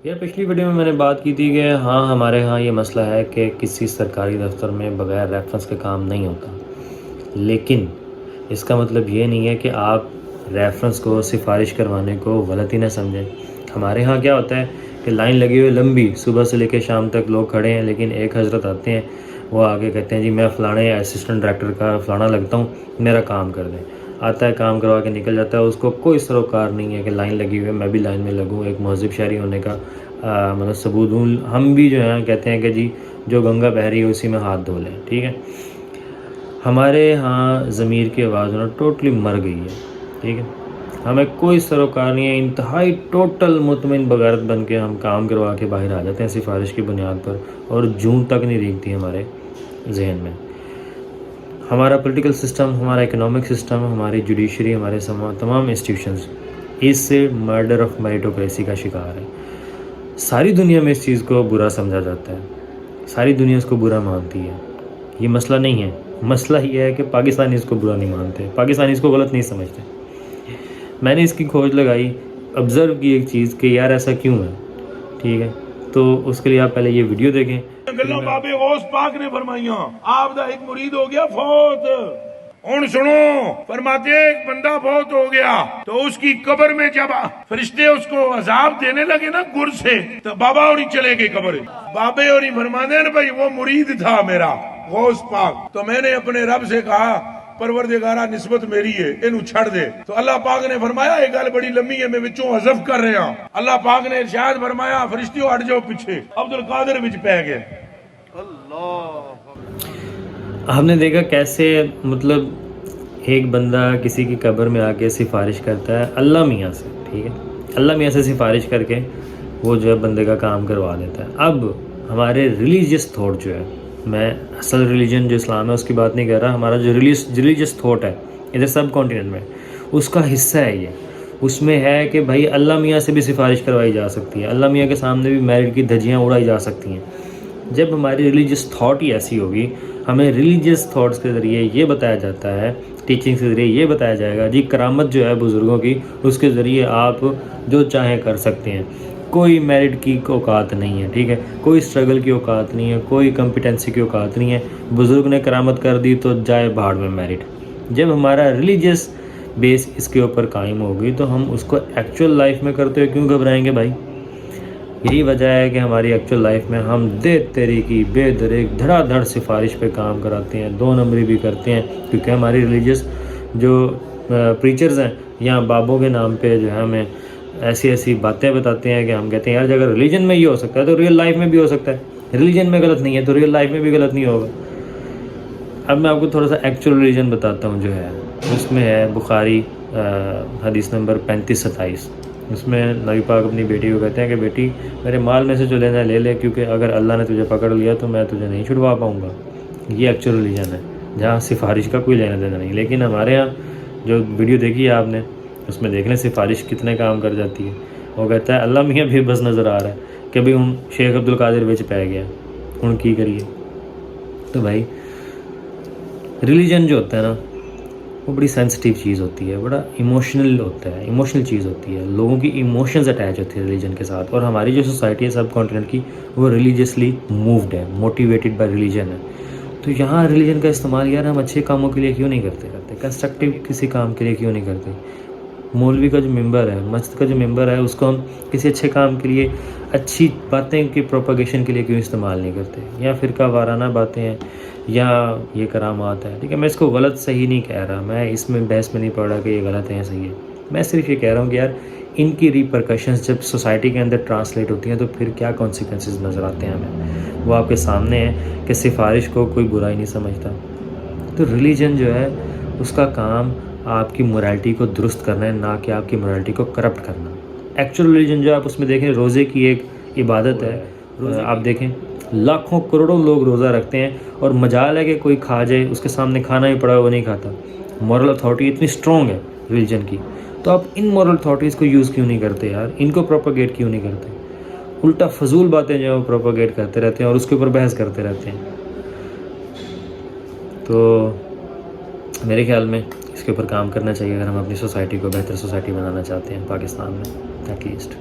یار پچھلی ویڈیو میں نے بات کی تھی کہ ہاں ہمارے ہاں یہ مسئلہ ہے کہ کسی سرکاری دفتر میں بغیر ریفرنس کے کام نہیں ہوتا، لیکن اس کا مطلب یہ نہیں ہے کہ آپ ریفرنس کو سفارش کروانے کو غلط ہی نہ سمجھیں۔ ہمارے ہاں کیا ہوتا ہے کہ لائن لگی ہوئی لمبی، صبح سے لے کے شام تک لوگ کھڑے ہیں، لیکن ایک حضرت آتے ہیں، وہ آگے کہتے ہیں جی میں فلانے اسسٹنٹ ڈائریکٹر کا فلانا لگتا ہوں، میرا کام کر دیں۔ آتا ہے، کام کروا کے نکل جاتا ہے، اس کو کوئی سروکار نہیں ہے کہ لائن لگی ہوئی ہے میں بھی لائن میں لگوں، ایک مہذب شہری ہونے کا مطلب ثبوت ہوں۔ ہم بھی جو ہیں کہتے ہیں کہ جی جو گنگا بہہ رہی ہے اسی میں ہاتھ دھو لیں، ٹھیک ہے۔ ہمارے ہاں ضمیر کی آواز نا ٹوٹلی مر گئی ہے، ٹھیک ہے۔ ہمیں کوئی سروکار نہیں ہے، انتہائی ٹوٹل مطمئن بغیرت بن کے ہم کام کروا کے باہر آ جاتے ہیں سفارش کی بنیاد پر، اور جون تک نہیں ریگتی ہمارے ذہن میں۔ ہمارا پولیٹیکل سسٹم، ہمارا اکنامک سسٹم، ہماری جوڈیشری، ہمارے تمام انسٹیٹیوشنز اس سے مرڈر آف میریٹوکریسی کا شکار ہے۔ ساری دنیا میں اس چیز کو برا سمجھا جاتا ہے، ساری دنیا اس کو برا مانتی ہے۔ یہ مسئلہ نہیں ہے، مسئلہ یہ ہے کہ پاکستانی اس کو برا نہیں مانتے، پاکستانی اس کو غلط نہیں سمجھتے۔ میں نے اس کی کھوج لگائی، آبزرو کی ایک چیز کہ یار ایسا کیوں ہے، ٹھیک ہے۔ تو اس کے لیے آپ پہلے یہ ویڈیو دیکھیں۔ گلاں بابے غوث پاک نے فرمائیاں، آپ دا ایک مرید ہو گیا فوت۔ ہن سنو، فرماتے ہیں ایک بندہ فوت ہو گیا تو اس کی قبر میں جب فرشتے اس کو عذاب دینے لگے نا گر سے، تو بابا اور چلے گئے قبر۔ بابے اور فرماتے ہیں بھائی وہ مرید تھا میرا غوث پاک، تو میں نے اپنے رب سے کہا پروردگارہ نسبت میری ہے، انہوں چھڑ دے۔ تو اللہ پاک نے فرمایا یہ گل بڑی لمبی ہے، میں وچوں حذف کر رہا ہوں۔ اللہ پاک نے ارشاد فرمایا فرشتیوں ہٹ جاؤ پیچھے، عبدالقادر وچ پہ گئے۔ ہم نے دیکھا کیسے مطلب ایک بندہ کسی کی قبر میں آ کے سفارش کرتا ہے اللہ میاں سے، ٹھیک ہے، اللہ میاں سے سفارش کر کے وہ جو ہے بندے کا کام کروا دیتا ہے۔ اب ہمارے ریلیجیس تھاٹ جو ہے، میں اصل ریلیجن جو اسلام ہے اس کی بات نہیں کر رہا، ہمارا جو ریلیجیس تھاٹ ہے ادھر سب کانٹیننٹ میں، اس کا حصہ ہے یہ۔ اس میں ہے کہ بھائی اللہ میاں سے بھی سفارش کروائی جا سکتی ہے، اللہ میاں کے سامنے بھی میرٹ کی دھجیاں اڑائی جا سکتی ہیں۔ جب ہماری ریلیجیس تھاٹ ہی ایسی ہوگی، ہمیں ریلیجیس تھاٹس کے ذریعے یہ بتایا جاتا ہے، ٹیچنگ کے ذریعے یہ بتایا جائے گا جی کرامت جو ہے بزرگوں کی، اس کے ذریعے آپ جو چاہیں کر سکتے ہیں، کوئی میرٹ کی اوقات نہیں ہے، ٹھیک ہے، کوئی اسٹرگل کی اوقات نہیں ہے، کوئی کمپیٹنسی کی اوقات نہیں ہے، بزرگ نے کرامت کر دی تو جائے بھاڑ میں میرٹ۔ جب ہمارا ریلیجیس بیس اس کے اوپر قائم ہوگی تو ہم اس کو ایکچوئل لائف میں کرتے ہوئے کیوں گھبرائیں گے بھائی؟ یہی وجہ ہے کہ ہماری ایکچوئل لائف میں ہم دے تیری کی بے دریک دھڑا دھڑ سفارش پہ کام کراتے ہیں، 2 نمبری بھی کرتے ہیں، کیونکہ ہماری ریلیجیس جو پریچرز ہیں یا بابوں کے نام پہ جو ہے ہمیں ایسی باتیں بتاتے ہیں کہ ہم کہتے ہیں یار اگر ریلیجن میں یہ ہو سکتا ہے تو ریئل لائف میں بھی ہو سکتا ہے، ریلیجن میں غلط نہیں ہے تو ریئل لائف میں بھی غلط نہیں ہوگا۔ اب میں آپ کو تھوڑا سا ایکچوئل ریلیجن بتاتا ہوں جو ہے، اس میں ہے بخاری حدیث نمبر 3527۔ اس میں نبی پاک اپنی بیٹی کو کہتے ہیں کہ بیٹی میرے مال میں سے جو لینا ہے لے لے، کیونکہ اگر اللہ نے تجھے پکڑ لیا تو میں تجھے نہیں چھڑوا پاؤں گا۔ یہ ایکچوئل ریلیجن ہے جہاں سفارش کا کوئی لینا دینا نہیں۔ لیکن ہمارے ہاں جو ویڈیو دیکھی ہے آپ نے، اس میں دیکھ لیں سفارش کتنے کام کر جاتی ہے۔ وہ کہتا ہے اللہ میاں بھی بس نظر آ رہا ہے کہ بھئی شیخ عبدالقادر وچ پہ گیا، ہن کی کریے۔ تو بھائی ریلیجن جو ہوتا ہے نا وہ بڑی سینسٹیو چیز ہوتی ہے، بڑا ایموشنل ہوتا ہے، ایموشنل چیز ہوتی ہے، لوگوں کی ایموشنز اٹیچ ہوتی ہے ریلیجن کے ساتھ۔ اور ہماری جو سوسائٹی ہے سب کانٹیننٹ کی، وہ ریلیجیسلی مووڈ ہے، موٹیویٹڈ بائی ریلیجن ہے۔ تو یہاں ریلیجن کا استعمال یار ہم اچھے کاموں کے لیے کیوں نہیں کرتے کنسٹرکٹیو کسی کام کے لیے کیوں نہیں کرتے؟ مولوی کا جو ممبر ہے، مسجد کا جو ممبر ہے، اس کو ہم کسی اچھے کام کے لیے، اچھی باتیں کی پروپیگیشن کے لیے کیوں استعمال نہیں کرتے؟ یا فرقہ وارانہ باتیں ہیں یا یہ کرامات ہے، ٹھیک ہے۔ میں اس کو غلط صحیح نہیں کہہ رہا، میں اس میں بحث میں نہیں پڑھ رہا کہ یہ غلط ہے یا صحیح ہے۔ میں صرف یہ کہہ رہا ہوں کہ یار ان کی ریپرکشنز جب سوسائٹی کے اندر ٹرانسلیٹ ہوتی ہیں تو پھر کیا کانسیکوینسز نظر آتے ہیں ہمیں، وہ آپ کے سامنے ہے کہ سفارش کو کوئی برائی نہیں سمجھتا۔ تو ریلیجن جو ہے اس کا کام آپ کی morality کو درست کرنا ہے، نہ کہ آپ کی morality کو کرپٹ کرنا۔ ایکچوئل ریلیجن جو آپ اس میں دیکھیں، روزے کی ایک عبادت ہے، آپ دیکھیں لاکھوں کروڑوں لوگ روزہ رکھتے ہیں اور مجال ہے کہ کوئی کھا جائے، اس کے سامنے کھانا ہی پڑا وہ نہیں کھاتا۔ مورل اتھارٹی اتنی اسٹرانگ ہے ریلیجن کی، تو آپ ان مورل اتھارٹیز کو یوز کیوں نہیں کرتے یار؟ ان کو پروپیگیٹ کیوں نہیں کرتے؟ الٹا فضول باتیں جو ہیں وہ پروپیگیٹ کرتے رہتے ہیں اور اس کے اوپر بحث کرتے رہتے ہیں۔ تو میرے خیال میں اس کے اوپر کام کرنا چاہیے اگر ہم اپنی سوسائٹی کو بہتر سوسائٹی بنانا چاہتے ہیں پاکستان میں ایٹ لیسٹ۔